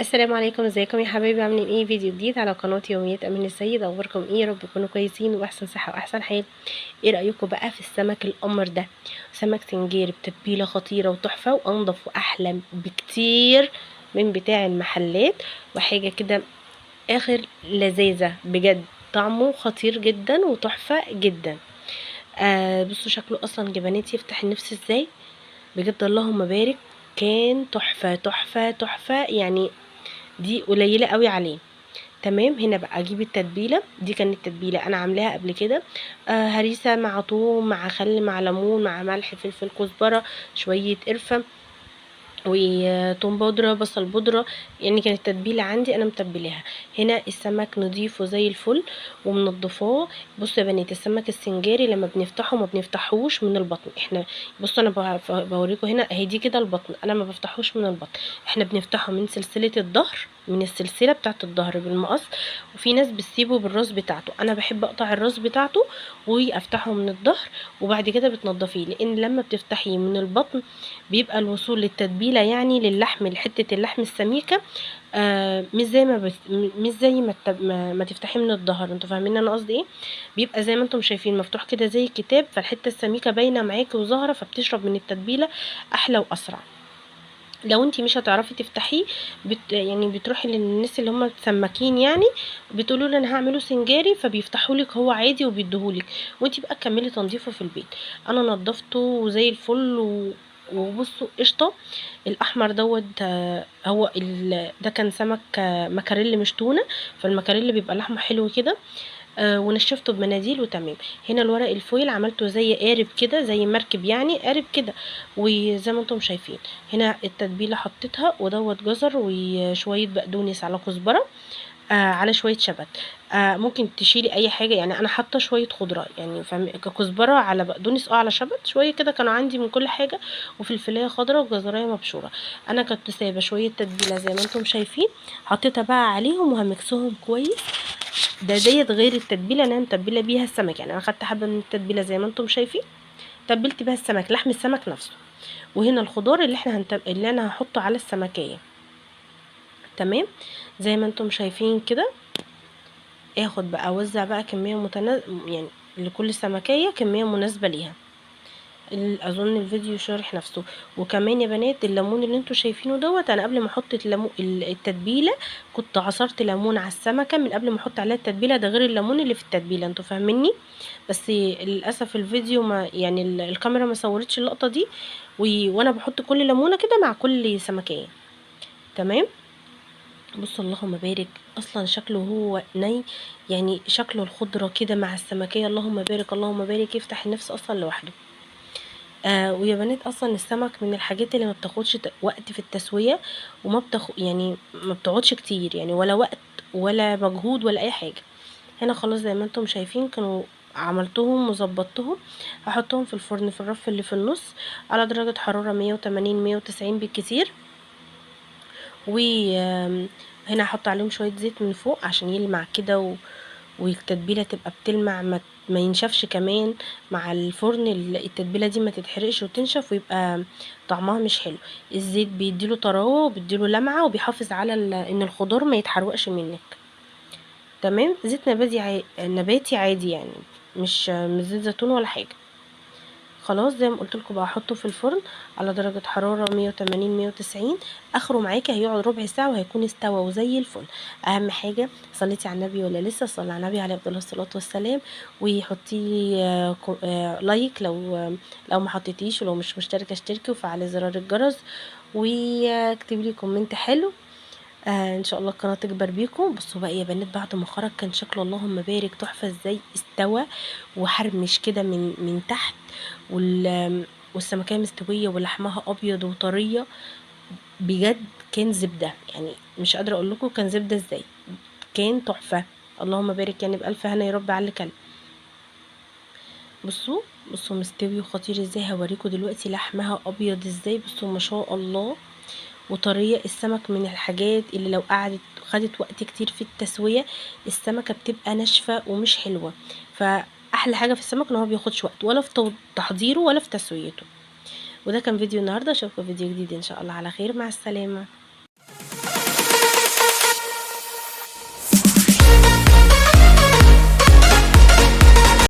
السلام عليكم، ازيكم يا حبايبي؟ عاملين ايه؟ فيديو جديد على قناه يوميات امين السيد. اخباركم ايه؟ يا رب تكونوا كويسين واحسن صحه واحسن حال. ايه رايكم بقى في السمك القمر ده؟ سمك سنجاري بتتبيله خطيره وتحفه وانضف واحلى بكتير من بتاع المحلات، وحاجه كده اخر لذاذه بجد. طعمه خطير جدا وتحفه جدا. بصوا شكله اصلا جبنات يفتح النفس ازاي بجد، اللهم بارك. كان تحفه تحفه تحفه يعني، دي قليله قوي عليه. تمام، هنا بقى اجيب التتبيله دي. كانت التتبيله انا عاملاها قبل كده، هريسه مع ثوم مع خل مع ليمون مع ملح فلفل كزبره شويه قرفه وتوم بودرة بصل بودرة. يعني كانت التتبيلة عندي انا متبلاها. هنا السمك نضيفه زي الفل ومنضفاه. بصوا يا بنات، السمك السنجاري لما بنفتحه ما بنفتحوش من البطن احنا. بصوا انا بوريكم هنا اهي، دي كده البطن، انا ما بفتحوش من البطن. احنا بنفتحه من سلسلة الظهر، من السلسلة بتاعت الظهر بالمقص. وفي ناس بتسيبه بالراس بتاعته، انا بحب اقطع الراس بتاعته وافتحه من الظهر. وبعد كده بتنضفيه، لان لما بتفتحيه من البطن بيبقى الوصول للتتبيله يعني للحم، لحته اللحم السميكه. مش زي ما مش زي ما تفتحيه من الظهر. انتوا فاهمين انا قصدي ايه؟ بيبقى زي ما انتم شايفين مفتوح كده زي الكتاب، فالحته السميكه باينه معاكي وظاهره، فبتشرب من التتبيله احلى واسرع. لو انتي مش هتعرفي تفتحيه، يعني بتروحي للناس اللي هم سماكين يعني، بتقولوا له انا هعمله سنجاري، فبيفتحوا لك هو عادي وبيديهولك، وانتي بقى تكملي تنظيفه في البيت. انا نضفته زي الفل وبصوا قشطه. الاحمر دوت هو ده كان سمك مكاريلي مش تونه. فالمكاريلي بيبقى لحمه حلو كده. ونشفته بمناديل وتمام. هنا الورق الفويل عملته زي قارب كده، زي مركب يعني قارب كده. وزي ما انتم شايفين هنا التتبيله حطيتها، ودوت جزر وشويه بقدونس على كزبره، على شويه شبت. ممكن تشيلي اي حاجه يعني، انا حاطه شويه خضره يعني، كزبره على بقدونس على شبت شويه كده، كانوا عندي من كل حاجه. وفلفلايه خضراء وجزرايه مبشوره. انا كنت سايبه شويه تتبيله زي ما انتم شايفين، حطيتها بقى عليهم وهمكسهم كويس. ديت غير التتبيله اللي انا متبله بيها السمك، يعني انا خدت حبه من التتبيله زي ما انتم شايفين، تبلت بيها السمك، لحم السمك نفسه. وهنا الخضار اللي احنا اللي انا هحطه على السمكيه. تمام، زي ما انتم شايفين كده. اخد بقى اوزع بقى كميه يعني لكل سمكيه كميه مناسبه ليها. اظن الفيديو شارح نفسه. وكمان يا بنات، الليمون اللي انتوا شايفينه دوت، انا قبل ما احط التتبيله كنت عصرت ليمون على السمكه من قبل ما احط عليها التتبيله، ده غير الليمون اللي في التتبيله. انتوا فاهميني؟ بس للاسف الفيديو ما يعني الكاميرا ما صورتش اللقطه دي. وانا بحط كل ليمونه كده مع كل سمكيه. تمام. بصوا اللهم بارك، اصلا شكله هو ني، يعني شكله الخضره كده مع السمكيه، اللهم بارك اللهم بارك، يفتح النفس اصلا لوحده. ويا بنات، اصلا السمك من الحاجات اللي ما بتاخدش وقت في التسويه، وما يعني ما بتقعدش كتير يعني، ولا وقت ولا مجهود ولا اي حاجه. هنا خلاص زي ما انتم شايفين كانوا عملتهم وظبطتهم. هحطهم في الفرن في الرف اللي في النص على درجه حراره 180 190 بالكتير. وهنا هحط عليهم شويه زيت من فوق عشان يلمع كده والتتبيله تبقى بتلمع، ما ينشفش كمان مع الفرن. التتبيله دي ما تتحرقش وتنشف ويبقى طعمها مش حلو. الزيت بيديله طراوه وبيديله لمعه وبيحافظ على ان الخضار ما يتحرقش منك. تمام، زيت نباتي عادي يعني، مش زيت زيتون ولا حاجه. خلاص زي ما قلت لكم بقى، احطه في الفرن على درجه حراره 180 190. اخره معاكي هيقعد ربع ساعه وهيكون استوى وزي الفل. اهم حاجه صليتي على النبي ولا لسه؟ صلي على النبي عليه افضل الصلاه والسلام. وحطي لي لايك لو ما حطيتيش، ولو مش مشتركه اشتركي وفعلي زرار الجرس، واكتبي لي كومنت حلو. ان شاء الله القناه تكبر بيكم. بصوا بقى يا بنات، بعد ما خرج كان شكله اللهم بارك تحفه ازاي، استوى وحرمش كده من تحت. والسمكيه مستويه ولحمها ابيض وطريه بجد. كان زبده يعني، مش قادره اقول لكم كان زبده ازاي. كان تحفه. اللهم بارك يعني، بالف هنا يا رب على اللي كل. بصوا، بصوا مستوي وخطير ازاي، هوريكم دلوقتي لحمها ابيض ازاي. بصوا ما شاء الله، وطريه. السمك من الحاجات اللي لو خدت وقت كتير في التسويه السمكه بتبقى ناشفه ومش حلوه. فاحلى حاجه في السمك ان هو بياخدش وقت، ولا في تحضيره ولا في تسويته. وده كان فيديو النهارده، اشوفكم فيديو جديد ان شاء الله على خير، مع السلامه.